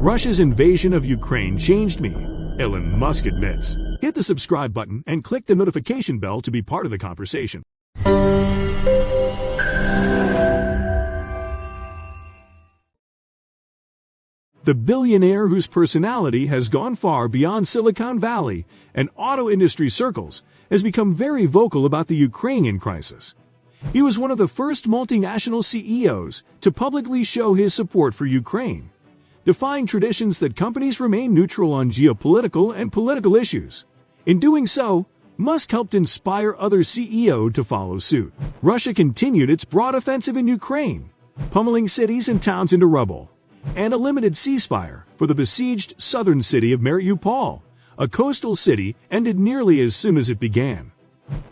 Russia's invasion of Ukraine changed me, Elon Musk admits. Hit the subscribe button and click the notification bell to be part of the conversation. The billionaire whose personality has gone far beyond Silicon Valley and auto industry circles has become very vocal about the Ukrainian crisis. He was one of the first multinational CEOs to publicly show his support for Ukraine, defying traditions that companies remain neutral on geopolitical and political issues. In doing so, Musk helped inspire other CEOs to follow suit. Russia continued its broad offensive in Ukraine, pummeling cities and towns into rubble, and a limited ceasefire for the besieged southern city of Mariupol, a coastal city, ended nearly as soon as it began.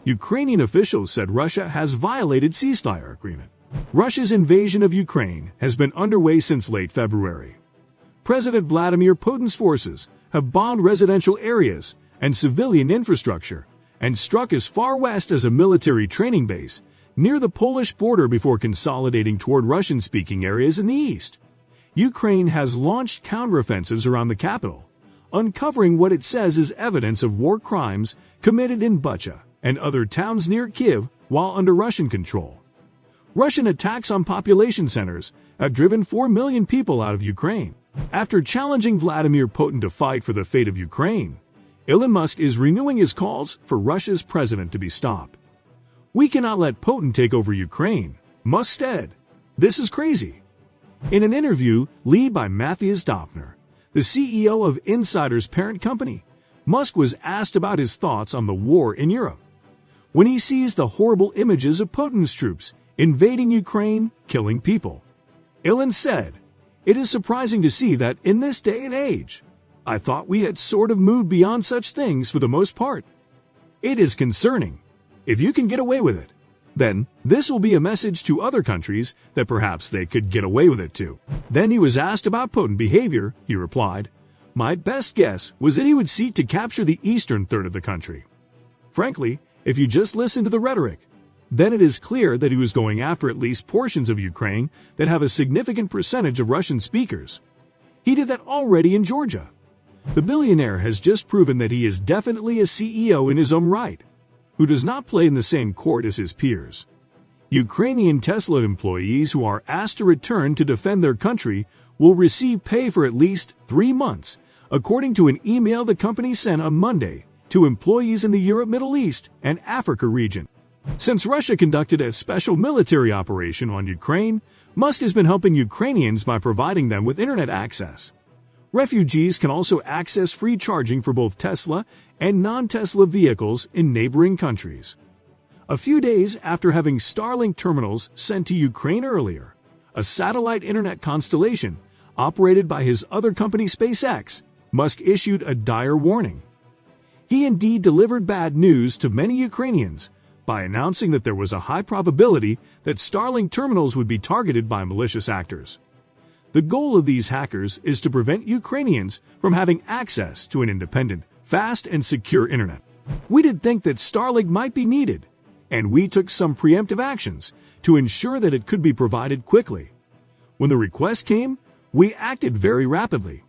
Ukrainian officials said Russia has violated ceasefire agreement. Russia's invasion of Ukraine has been underway since late February. President Vladimir Putin's forces have bombed residential areas and civilian infrastructure and struck as far west as a military training base near the Polish border before consolidating toward Russian-speaking areas in the east. Ukraine has launched counteroffensives around the capital, uncovering what it says is evidence of war crimes committed in Bucha and other towns near Kyiv while under Russian control. Russian attacks on population centers have driven 4 million people out of Ukraine. After challenging Vladimir Putin to fight for the fate of Ukraine, Elon Musk is renewing his calls for Russia's president to be stopped. "We cannot let Putin take over Ukraine," Musk said. "This is crazy." In an interview led by Matthias Döpfner, the CEO of Insider's parent company, Musk was asked about his thoughts on the war in Europe. When he sees the horrible images of Putin's troops invading Ukraine, killing people, Elon said, "It is surprising to see that in this day and age, I thought we had sort of moved beyond such things for the most part. It is concerning. If you can get away with it, then this will be a message to other countries that perhaps they could get away with it too." Then he was asked about Putin's behavior. He replied, "My best guess was that he would seek to capture the eastern third of the country. Frankly, if you just listen to the rhetoric, then it is clear that he was going after at least portions of Ukraine that have a significant percentage of Russian speakers. He did that already in Georgia." The billionaire has just proven that he is definitely a CEO in his own right, who does not play in the same court as his peers. Ukrainian Tesla employees who are asked to return to defend their country will receive pay for at least 3 months, according to an email the company sent on Monday to employees in the Europe, Middle East, and Africa region. Since Russia conducted a special military operation on Ukraine, Musk has been helping Ukrainians by providing them with internet access. Refugees can also access free charging for both Tesla and non-Tesla vehicles in neighboring countries. A few days after having Starlink terminals sent to Ukraine earlier, a satellite internet constellation operated by his other company SpaceX, Musk issued a dire warning. He indeed delivered bad news to many Ukrainians by announcing that there was a high probability that Starlink terminals would be targeted by malicious actors. The goal of these hackers is to prevent Ukrainians from having access to an independent, fast, and secure internet. "We did think that Starlink might be needed, and we took some preemptive actions to ensure that it could be provided quickly. When the request came, we acted very rapidly."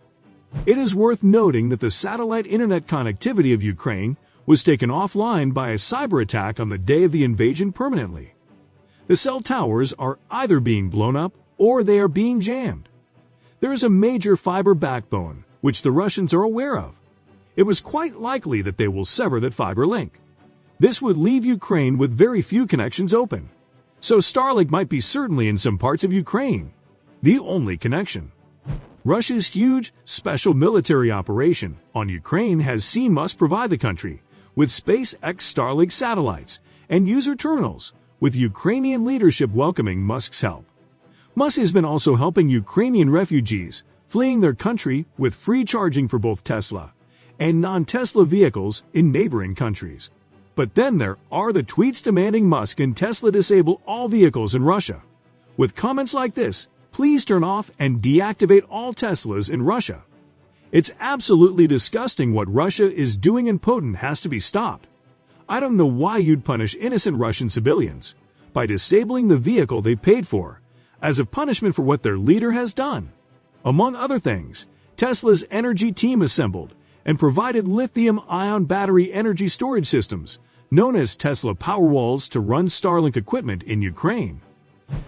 It is worth noting that the satellite internet connectivity of Ukraine was taken offline by a cyber attack on the day of the invasion permanently. The cell towers are either being blown up or they are being jammed. There is a major fiber backbone, which the Russians are aware of. It was quite likely that they will sever that fiber link. This would leave Ukraine with very few connections open. So Starlink might be certainly in some parts of Ukraine the only connection. Russia's huge special military operation on Ukraine has seen Musk provide the country with SpaceX Starlink satellites and user terminals, with Ukrainian leadership welcoming Musk's help. Musk has been also helping Ukrainian refugees fleeing their country with free charging for both Tesla and non-Tesla vehicles in neighboring countries. But then there are the tweets demanding Musk and Tesla disable all vehicles in Russia. With comments like this, "Please turn off and deactivate all Teslas in Russia." It's absolutely disgusting what Russia is doing, and Putin has to be stopped. I don't know why you'd punish innocent Russian civilians by disabling the vehicle they paid for, as a punishment for what their leader has done. Among other things, Tesla's energy team assembled and provided lithium-ion battery energy storage systems, known as Tesla Powerwalls, to run Starlink equipment in Ukraine.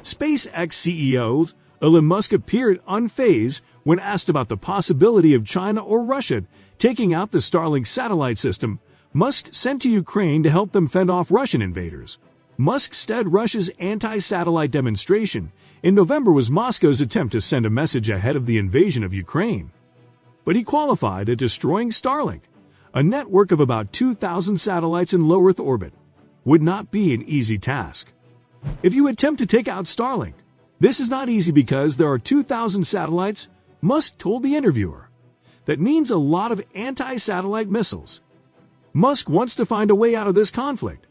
SpaceX CEO Elon Musk appeared unfazed when asked about the possibility of China or Russia taking out the Starlink satellite system Musk sent to Ukraine to help them fend off Russian invaders. Musk said Russia's anti-satellite demonstration in November was Moscow's attempt to send a message ahead of the invasion of Ukraine. But he qualified as destroying Starlink, a network of about 2,000 satellites in low Earth orbit, would not be an easy task. If you attempt to take out Starlink, this is not easy because there are 2,000 satellites, Musk told the interviewer. That means a lot of anti-satellite missiles. Musk wants to find a way out of this conflict.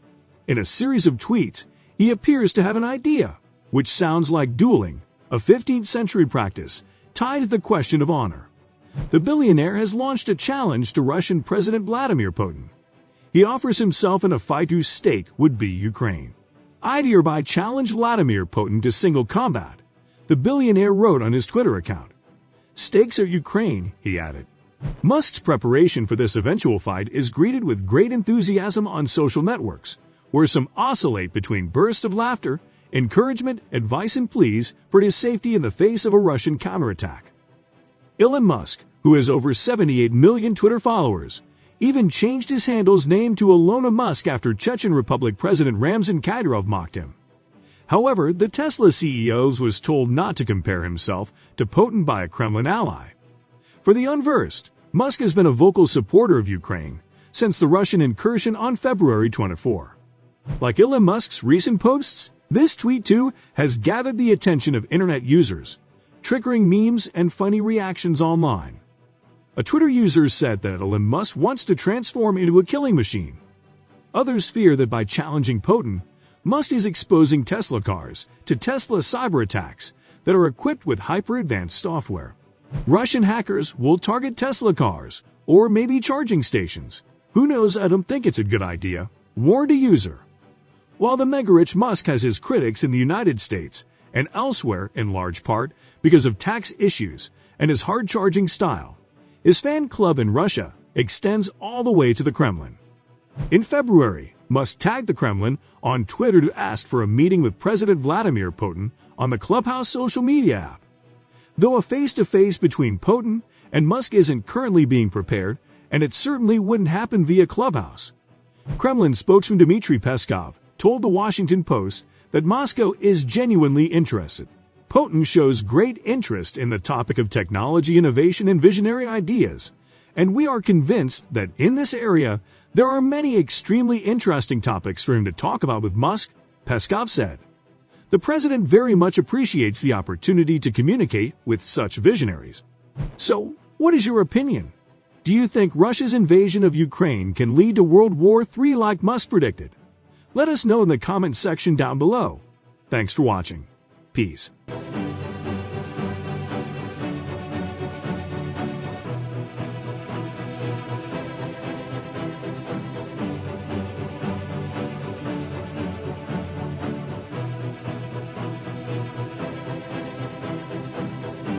In a series of tweets, he appears to have an idea, which sounds like dueling, a 15th century practice tied to the question of honor. The billionaire has launched a challenge to Russian President Vladimir Putin. He offers himself in a fight whose stake would be Ukraine. "I'd hereby challenge Vladimir Putin to single combat," the billionaire wrote on his Twitter account. "Stakes are Ukraine," he added. Musk's preparation for this eventual fight is greeted with great enthusiasm on social networks, where some oscillate between bursts of laughter, encouragement, advice, and pleas for his safety in the face of a Russian counterattack. Elon Musk, who has over 78 million Twitter followers, even changed his handle's name to Elon Musk after Chechen Republic President Ramzan Kadyrov mocked him. However, the Tesla CEO was told not to compare himself to Putin by a Kremlin ally. For the unversed, Musk has been a vocal supporter of Ukraine since the Russian incursion on February 24. Like Elon Musk's recent posts, this tweet too has gathered the attention of internet users, triggering memes and funny reactions online. A Twitter user said that Elon Musk wants to transform into a killing machine. Others fear that by challenging Putin, Musk is exposing Tesla cars to Tesla cyber attacks that are equipped with hyper-advanced software. Russian hackers will target Tesla cars or maybe charging stations. Who knows? I don't think it's a good idea, warned a user. While the mega-rich Musk has his critics in the United States and elsewhere in large part because of tax issues and his hard-charging style, his fan club in Russia extends all the way to the Kremlin. In February, Musk tagged the Kremlin on Twitter to ask for a meeting with President Vladimir Putin on the Clubhouse social media app. Though a face-to-face between Putin and Musk isn't currently being prepared, and it certainly wouldn't happen via Clubhouse, Kremlin spokesman Dmitry Peskov told the Washington Post that Moscow is genuinely interested. Putin shows great interest in the topic of technology innovation and visionary ideas, and we are convinced that in this area there are many extremely interesting topics for him to talk about with Musk, Peskov said. The president very much appreciates the opportunity to communicate with such visionaries. So, what is your opinion? Do you think Russia's invasion of Ukraine can lead to World War III like Musk predicted? Let us know in the comment section down below. Thanks for watching. Peace.